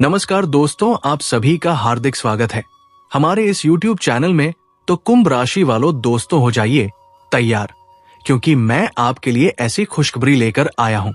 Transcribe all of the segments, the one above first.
नमस्कार दोस्तों, आप सभी का हार्दिक स्वागत है हमारे इस YouTube चैनल में। तो कुंभ राशि वालों दोस्तों हो जाइए तैयार, क्योंकि मैं आपके लिए ऐसी खुशखबरी लेकर आया हूं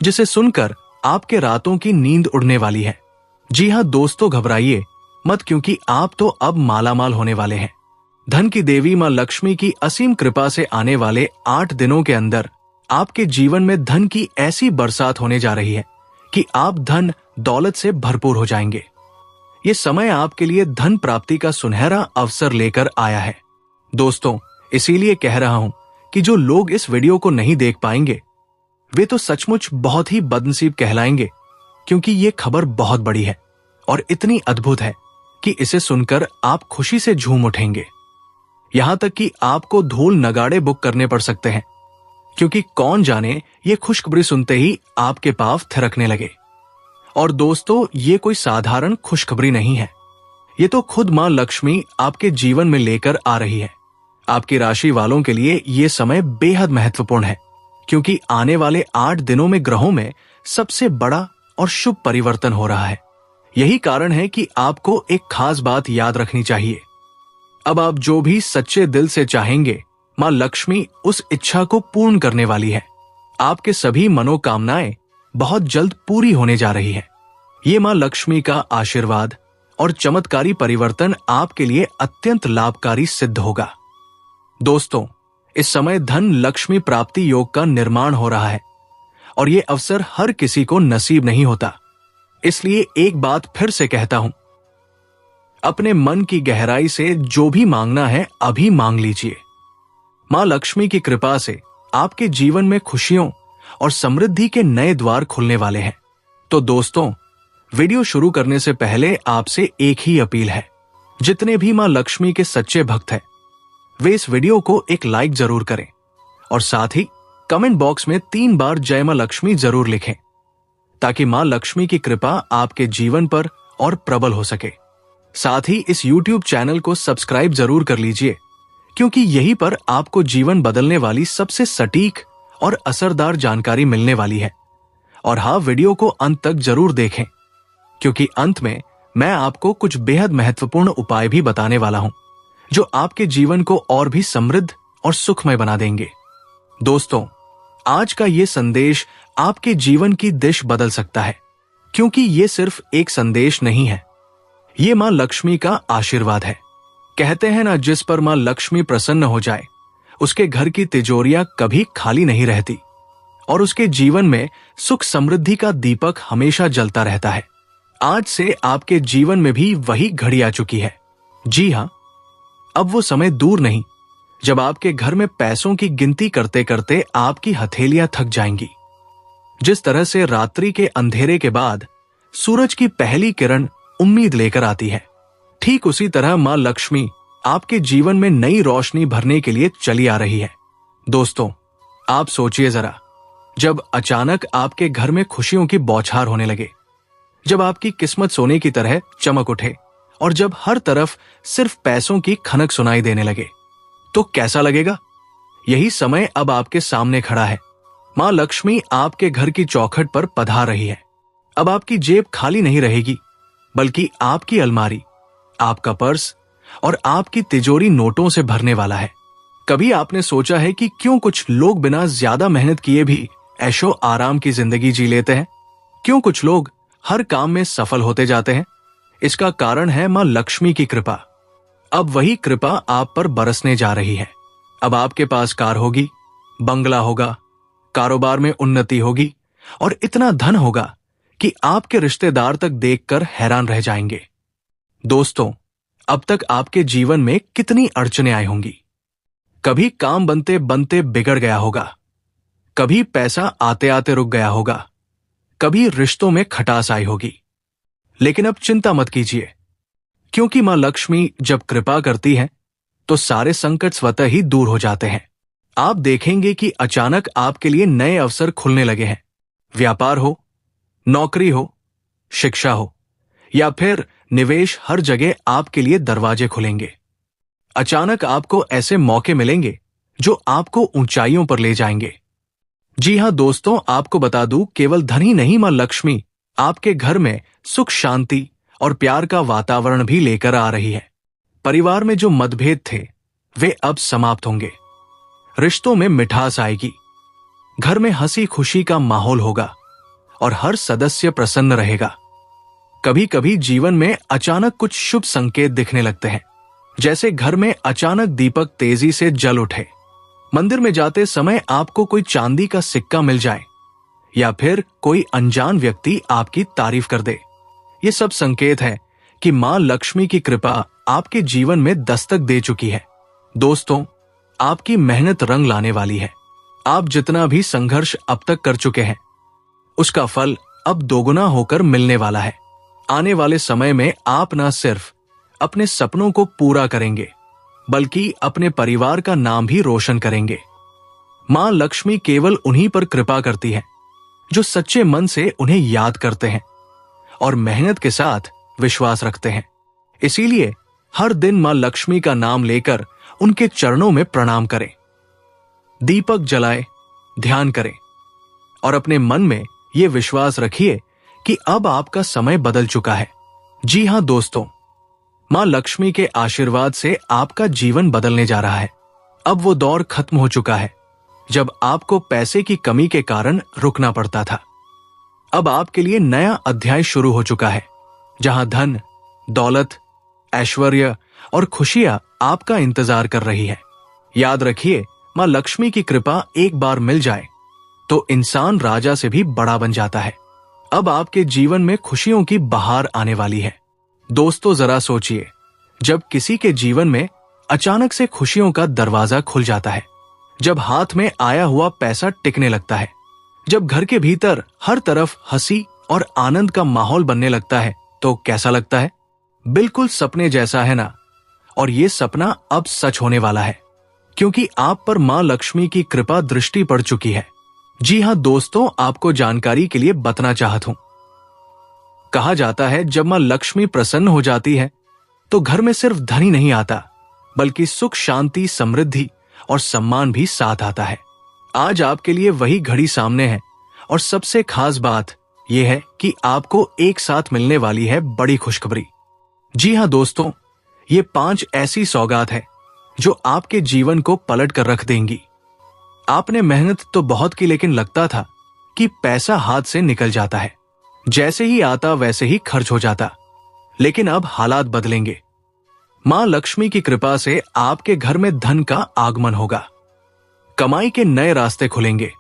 जिसे सुनकर आपके रातों की नींद उड़ने वाली है। जी हां दोस्तों, घबराइए मत, क्योंकि आप तो अब मालामाल होने वाले हैं। धन की देवी मां लक्ष्मी की असीम कृपा से आने वाले 8 दिनों के अंदर आपके जीवन में धन की ऐसी बरसात होने जा रही है कि आप धन दौलत से भरपूर हो जाएंगे। ये समय आपके लिए धन प्राप्ति का सुनहरा अवसर लेकर आया है दोस्तों। इसीलिए कह रहा हूं कि जो लोग इस वीडियो को नहीं देख पाएंगे वे तो सचमुच बहुत ही बदनसीब कहलाएंगे, क्योंकि ये खबर बहुत बड़ी है और इतनी अद्भुत है कि इसे सुनकर आप खुशी से झूम उठेंगे। यहां तक कि आपको ढोल नगाड़े बुक करने पड़ सकते हैं, क्योंकि कौन जाने ये खुशखबरी सुनते ही आपके पांव थिरकने लगे। और दोस्तों, ये कोई साधारण खुशखबरी नहीं है, ये तो खुद मां लक्ष्मी आपके जीवन में लेकर आ रही है। आपकी राशि वालों के लिए ये समय बेहद महत्वपूर्ण है, क्योंकि आने वाले 8 दिनों में ग्रहों में सबसे बड़ा और शुभ परिवर्तन हो रहा है। यही कारण है कि आपको एक खास बात याद रखनी चाहिए। अब आप जो भी सच्चे दिल से चाहेंगे, मां लक्ष्मी उस इच्छा को पूर्ण करने वाली है। आपके सभी मनोकामनाएं बहुत जल्द पूरी होने जा रही है। ये मां लक्ष्मी का आशीर्वाद और चमत्कारी परिवर्तन आपके लिए अत्यंत लाभकारी सिद्ध होगा। दोस्तों, इस समय धन लक्ष्मी प्राप्ति योग का निर्माण हो रहा है और ये अवसर हर किसी को नसीब नहीं होता। इसलिए एक बात फिर से कहता हूं, अपने मन की गहराई से जो भी मांगना है अभी मांग लीजिए। मां लक्ष्मी की कृपा से आपके जीवन में खुशियों और समृद्धि के नए द्वार खुलने वाले हैं। तो दोस्तों, वीडियो शुरू करने से पहले आपसे एक ही अपील है, जितने भी मां लक्ष्मी के सच्चे भक्त हैं वे इस वीडियो को एक लाइक जरूर करें और साथ ही कमेंट बॉक्स में 3 बार जय मां लक्ष्मी जरूर लिखें, ताकि मां लक्ष्मी की कृपा आपके जीवन पर और प्रबल हो सके। साथ ही इस YouTube चैनल को सब्सक्राइब जरूर कर लीजिए, क्योंकि यहीं पर आपको जीवन बदलने वाली सबसे सटीक और असरदार जानकारी मिलने वाली है। और हाँ, वीडियो को अंत तक जरूर देखें, क्योंकि अंत में मैं आपको कुछ बेहद महत्वपूर्ण उपाय भी बताने वाला हूं, जो आपके जीवन को और भी समृद्ध और सुखमय बना देंगे। दोस्तों, आज का ये संदेश आपके जीवन की दिशा बदल सकता है, क्योंकि ये सिर्फ एक संदेश नहीं है, ये मां लक्ष्मी का आशीर्वाद है। कहते हैं ना, जिस पर मां लक्ष्मी प्रसन्न हो जाए उसके घर की तिजोरियां कभी खाली नहीं रहती और उसके जीवन में सुख समृद्धि का दीपक हमेशा जलता रहता है। आज से आपके जीवन में भी वही घड़ी आ चुकी है। जी हां, अब वो समय दूर नहीं जब आपके घर में पैसों की गिनती करते करते आपकी हथेलियां थक जाएंगी। जिस तरह से रात्रि के अंधेरे के बाद सूरज की पहली किरण उम्मीद लेकर आती है, ठीक उसी तरह मां लक्ष्मी आपके जीवन में नई रोशनी भरने के लिए चली आ रही है। दोस्तों, आप सोचिए जरा, जब अचानक आपके घर में खुशियों की बौछार होने लगे, जब आपकी किस्मत सोने की तरह चमक उठे और जब हर तरफ सिर्फ पैसों की खनक सुनाई देने लगे, तो कैसा लगेगा? यही समय अब आपके सामने खड़ा है। मां लक्ष्मी आपके घर की चौखट पर पधार रही है। अब आपकी जेब खाली नहीं रहेगी, बल्कि आपकी अलमारी, आपका पर्स और आपकी तिजोरी नोटों से भरने वाला है। कभी आपने सोचा है कि क्यों कुछ लोग बिना ज्यादा मेहनत किए भी ऐशो आराम की जिंदगी जी लेते हैं? क्यों कुछ लोग हर काम में सफल होते जाते हैं? इसका कारण है मां लक्ष्मी की कृपा। अब वही कृपा आप पर बरसने जा रही है। अब आपके पास कार होगी, बंगला होगा, कारोबार में उन्नति होगी और इतना धन होगा कि आपके रिश्तेदार तक देखकर हैरान रह जाएंगे। दोस्तों, अब तक आपके जीवन में कितनी अड़चनें आई होंगी। कभी काम बनते बनते बिगड़ गया होगा, कभी पैसा आते आते रुक गया होगा, कभी रिश्तों में खटास आई होगी। लेकिन अब चिंता मत कीजिए, क्योंकि मां लक्ष्मी जब कृपा करती है तो सारे संकट स्वतः ही दूर हो जाते हैं। आप देखेंगे कि अचानक आपके लिए नए अवसर खुलने लगे हैं। व्यापार हो, नौकरी हो, शिक्षा हो या फिर निवेश, हर जगह आपके लिए दरवाजे खुलेंगे। अचानक आपको ऐसे मौके मिलेंगे जो आपको ऊंचाइयों पर ले जाएंगे। जी हां दोस्तों, आपको बता दूं, केवल धन ही नहीं, मां लक्ष्मी आपके घर में सुख शांति और प्यार का वातावरण भी लेकर आ रही है। परिवार में जो मतभेद थे वे अब समाप्त होंगे। रिश्तों में मिठास आएगी। घर में हंसी खुशी का माहौल होगा और हर सदस्य प्रसन्न रहेगा। कभी कभी जीवन में अचानक कुछ शुभ संकेत दिखने लगते हैं, जैसे घर में अचानक दीपक तेजी से जल उठे, मंदिर में जाते समय आपको कोई चांदी का सिक्का मिल जाए या फिर कोई अनजान व्यक्ति आपकी तारीफ कर दे। ये सब संकेत है कि मां लक्ष्मी की कृपा आपके जीवन में दस्तक दे चुकी है। दोस्तों, आपकी मेहनत रंग लाने वाली है। आप जितना भी संघर्ष अब तक कर चुके हैं उसका फल अब दोगुना होकर मिलने वाला है। आने वाले समय में आप न सिर्फ अपने सपनों को पूरा करेंगे बल्कि अपने परिवार का नाम भी रोशन करेंगे। मां लक्ष्मी केवल उन्हीं पर कृपा करती है जो सच्चे मन से उन्हें याद करते हैं और मेहनत के साथ विश्वास रखते हैं। इसीलिए हर दिन मां लक्ष्मी का नाम लेकर उनके चरणों में प्रणाम करें, दीपक जलाएं, ध्यान करें और अपने मन में यह विश्वास रखिए कि अब आपका समय बदल चुका है। जी हां दोस्तों, मां लक्ष्मी के आशीर्वाद से आपका जीवन बदलने जा रहा है। अब वो दौर खत्म हो चुका है जब आपको पैसे की कमी के कारण रुकना पड़ता था। अब आपके लिए नया अध्याय शुरू हो चुका है, जहां धन, दौलत, ऐश्वर्य और खुशियां आपका इंतजार कर रही है। याद रखिए, मां लक्ष्मी की कृपा एक बार मिल जाए तो इंसान राजा से भी बड़ा बन जाता है। अब आपके जीवन में खुशियों की बहार आने वाली है। दोस्तों, जरा सोचिए, जब किसी के जीवन में अचानक से खुशियों का दरवाजा खुल जाता है, जब हाथ में आया हुआ पैसा टिकने लगता है, जब घर के भीतर हर तरफ हंसी और आनंद का माहौल बनने लगता है, तो कैसा लगता है? बिल्कुल सपने जैसा है ना? और ये सपना अब सच होने वाला है, क्योंकि आप पर मां लक्ष्मी की कृपा दृष्टि पड़ चुकी है। जी हां दोस्तों, आपको जानकारी के लिए बताना चाहता हूं। कहा जाता है, जब मां लक्ष्मी प्रसन्न हो जाती है तो घर में सिर्फ धन ही नहीं आता, बल्कि सुख, शांति, समृद्धि और सम्मान भी साथ आता है। आज आपके लिए वही घड़ी सामने है और सबसे खास बात यह है कि आपको एक साथ मिलने वाली है बड़ी खुशखबरी। जी हां दोस्तों, ये 5 ऐसी सौगात है जो आपके जीवन को पलट कर रख देंगी। आपने मेहनत तो बहुत की, लेकिन लगता था कि पैसा हाथ से निकल जाता है, जैसे ही आता वैसे ही खर्च हो जाता। लेकिन अब हालात बदलेंगे। मां लक्ष्मी की कृपा से आपके घर में धन का आगमन होगा, कमाई के नए रास्ते खुलेंगे,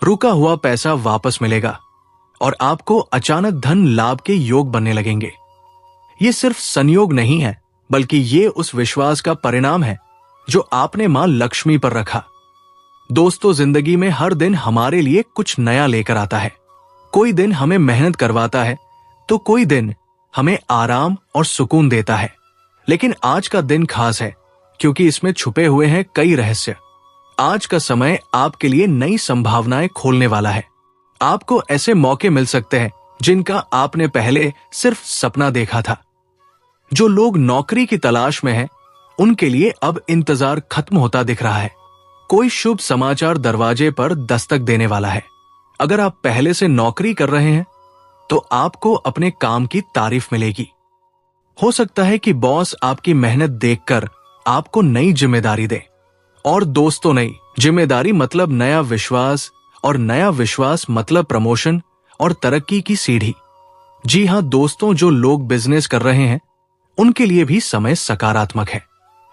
रुका हुआ पैसा वापस मिलेगा और आपको अचानक धन लाभ के योग बनने लगेंगे। ये सिर्फ संयोग नहीं है, बल्कि ये उस विश्वास का परिणाम है जो आपने मां लक्ष्मी पर रखा। दोस्तों, जिंदगी में हर दिन हमारे लिए कुछ नया लेकर आता है। कोई दिन हमें मेहनत करवाता है तो कोई दिन हमें आराम और सुकून देता है। लेकिन आज का दिन खास है क्योंकि इसमें छुपे हुए हैं कई रहस्य। आज का समय आपके लिए नई संभावनाएं खोलने वाला है। आपको ऐसे मौके मिल सकते हैं जिनका आपने पहले सिर्फ सपना देखा था। जो लोग नौकरी की तलाश में हैं, उनके लिए अब इंतजार खत्म होता दिख रहा है। कोई शुभ समाचार दरवाजे पर दस्तक देने वाला है। अगर आप पहले से नौकरी कर रहे हैं तो आपको अपने काम की तारीफ मिलेगी। हो सकता है कि बॉस आपकी मेहनत देखकर आपको नई जिम्मेदारी दे। और दोस्तों, नई जिम्मेदारी मतलब नया विश्वास, और नया विश्वास मतलब प्रमोशन और तरक्की की सीढ़ी। जी हां दोस्तों, जो लोग बिजनेस कर रहे हैं उनके लिए भी समय सकारात्मक है।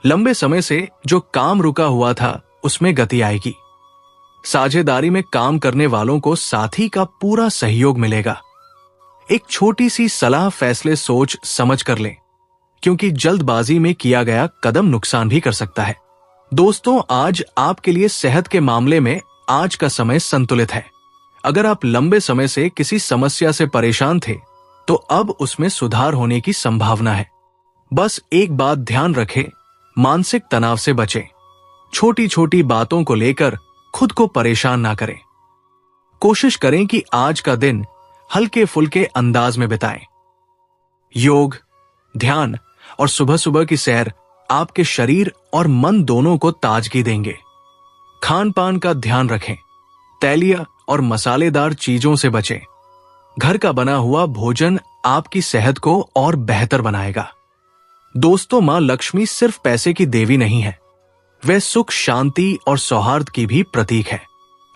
लंबे समय से जो काम रुका हुआ था उसमें गति आएगी। साझेदारी में काम करने वालों को साथी का पूरा सहयोग मिलेगा। एक छोटी सी सलाह फैसले सोच समझ कर लें, क्योंकि जल्दबाजी में किया गया कदम नुकसान भी कर सकता है। दोस्तों, आज आपके लिए सेहत के मामले में आज का समय संतुलित है। अगर आप लंबे समय से किसी समस्या से परेशान थे तो अब उसमें सुधार होने की संभावना है। बस एक बात ध्यान रखें, मानसिक तनाव से बचें। छोटी छोटी बातों को लेकर खुद को परेशान ना करें। कोशिश करें कि आज का दिन हल्के फुल्के अंदाज में बिताएं। योग, ध्यान और सुबह सुबह की सैर आपके शरीर और मन दोनों को ताजगी देंगे। खान पान का ध्यान रखें। तैलीय और मसालेदार चीजों से बचें। घर का बना हुआ भोजन आपकी सेहत को और बेहतर बनाएगा। दोस्तों, मां लक्ष्मी सिर्फ पैसे की देवी नहीं है, वह सुख, शांति और सौहार्द की भी प्रतीक है।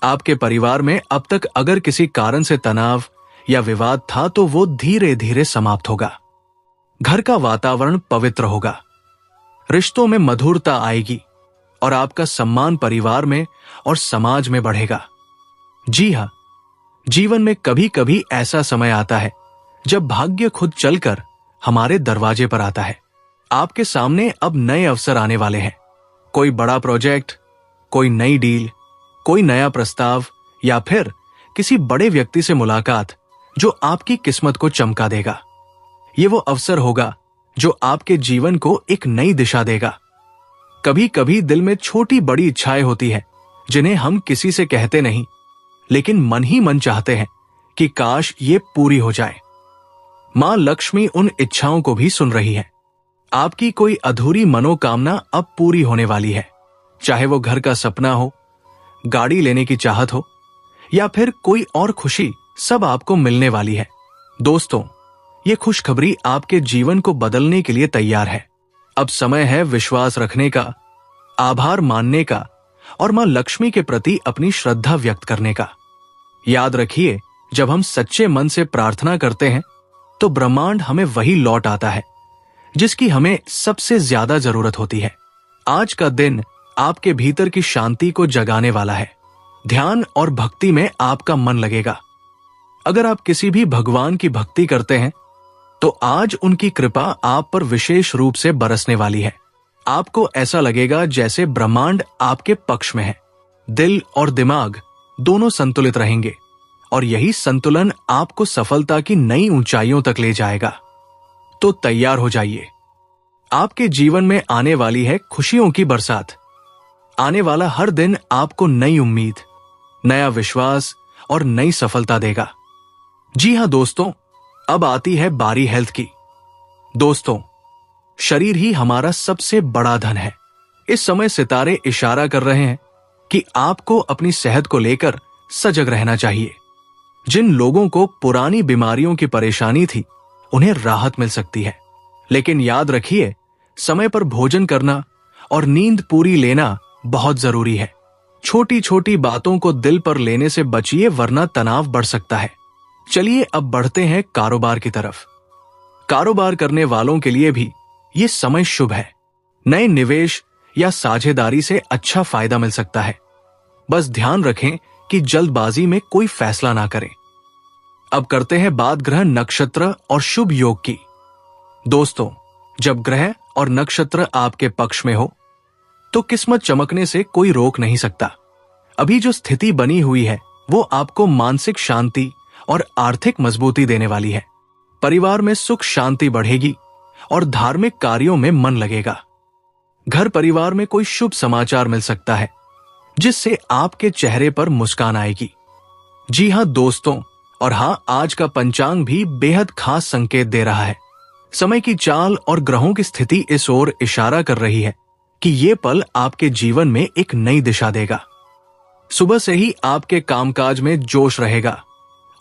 आपके परिवार में अब तक अगर किसी कारण से तनाव या विवाद था तो वो धीरे धीरे समाप्त होगा। घर का वातावरण पवित्र होगा, रिश्तों में मधुरता आएगी और आपका सम्मान परिवार में और समाज में बढ़ेगा। जी हां, जीवन में कभी कभी ऐसा समय आता है जब भाग्य खुद चलकर हमारे दरवाजे पर आता है। आपके सामने अब नए अवसर आने वाले हैं। कोई बड़ा प्रोजेक्ट, कोई नई डील, कोई नया प्रस्ताव या फिर किसी बड़े व्यक्ति से मुलाकात जो आपकी किस्मत को चमका देगा। ये वो अवसर होगा जो आपके जीवन को एक नई दिशा देगा। कभी कभी दिल में छोटी बड़ी इच्छाएं होती हैं जिन्हें हम किसी से कहते नहीं, लेकिन मन ही मन चाहते हैं कि काश ये पूरी हो जाए। मां लक्ष्मी उन इच्छाओं को भी सुन रही है। आपकी कोई अधूरी मनोकामना अब पूरी होने वाली है, चाहे वो घर का सपना हो, गाड़ी लेने की चाहत हो या फिर कोई और खुशी, सब आपको मिलने वाली है। दोस्तों, ये खुशखबरी आपके जीवन को बदलने के लिए तैयार है। अब समय है विश्वास रखने का, आभार मानने का और मां लक्ष्मी के प्रति अपनी श्रद्धा व्यक्त करने का। याद रखिए, जब हम सच्चे मन से प्रार्थना करते हैं तो ब्रह्मांड हमें वही लौट आता है जिसकी हमें सबसे ज्यादा जरूरत होती है। आज का दिन आपके भीतर की शांति को जगाने वाला है। ध्यान और भक्ति में आपका मन लगेगा। अगर आप किसी भी भगवान की भक्ति करते हैं तो आज उनकी कृपा आप पर विशेष रूप से बरसने वाली है। आपको ऐसा लगेगा जैसे ब्रह्मांड आपके पक्ष में है। दिल और दिमाग दोनों संतुलित रहेंगे और यही संतुलन आपको सफलता की नई ऊंचाइयों तक ले जाएगा। तो तैयार हो जाइए। आपके जीवन में आने वाली है खुशियों की बरसात। आने वाला हर दिन आपको नई उम्मीद, नया विश्वास और नई सफलता देगा। जी हां दोस्तों, अब आती है बारी हेल्थ की। दोस्तों, शरीर ही हमारा सबसे बड़ा धन है। इस समय सितारे इशारा कर रहे हैं कि आपको अपनी सेहत को लेकर सजग रहना चाहिए। जिन लोगों को पुरानी बीमारियों की परेशानी थी, उन्हें राहत मिल सकती है, लेकिन याद रखिए, समय पर भोजन करना और नींद पूरी लेना बहुत जरूरी है। छोटी छोटी बातों को दिल पर लेने से बचिए, वरना तनाव बढ़ सकता है। चलिए अब बढ़ते हैं कारोबार की तरफ। कारोबार करने वालों के लिए भी ये समय शुभ है। नए निवेश या साझेदारी से अच्छा फायदा मिल सकता है। बस ध्यान रखें कि जल्दबाजी में कोई फैसला ना करें। अब करते हैं बात ग्रह, नक्षत्र और शुभ योग की। दोस्तों, जब ग्रह और नक्षत्र आपके पक्ष में हो तो किस्मत चमकने से कोई रोक नहीं सकता। अभी जो स्थिति बनी हुई है वो आपको मानसिक शांति और आर्थिक मजबूती देने वाली है। परिवार में सुख शांति बढ़ेगी और धार्मिक कार्यों में मन लगेगा। घर परिवार में कोई शुभ समाचार मिल सकता है जिससे आपके चेहरे पर मुस्कान आएगी। जी हां दोस्तों, और हां, आज का पंचांग भी बेहद खास संकेत दे रहा है। समय की चाल और ग्रहों की स्थिति इस ओर इशारा कर रही है कि ये पल आपके जीवन में एक नई दिशा देगा। सुबह से ही आपके कामकाज में जोश रहेगा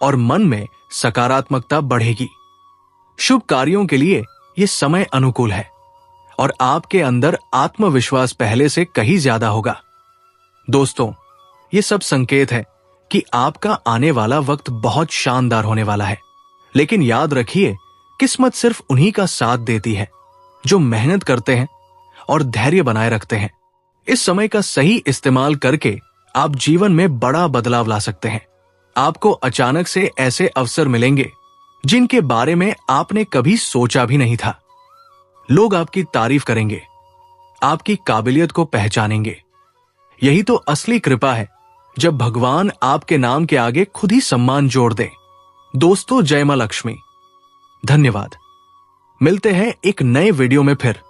और मन में सकारात्मकता बढ़ेगी। शुभ कार्यों के लिए ये समय अनुकूल है और आपके अंदर आत्मविश्वास पहले से कहीं ज्यादा होगा। दोस्तों, ये सब संकेत है कि आपका आने वाला वक्त बहुत शानदार होने वाला है। लेकिन याद रखिए, किस्मत सिर्फ उन्हीं का साथ देती है जो मेहनत करते हैं और धैर्य बनाए रखते हैं। इस समय का सही इस्तेमाल करके आप जीवन में बड़ा बदलाव ला सकते हैं। आपको अचानक से ऐसे अवसर मिलेंगे जिनके बारे में आपने कभी सोचा भी नहीं था। लोग आपकी तारीफ करेंगे, आपकी काबिलियत को पहचानेंगे। यही तो असली कृपा है, जब भगवान आपके नाम के आगे खुद ही सम्मान जोड़ दे। दोस्तों, जय मां लक्ष्मी। धन्यवाद। मिलते हैं एक नए वीडियो में फिर।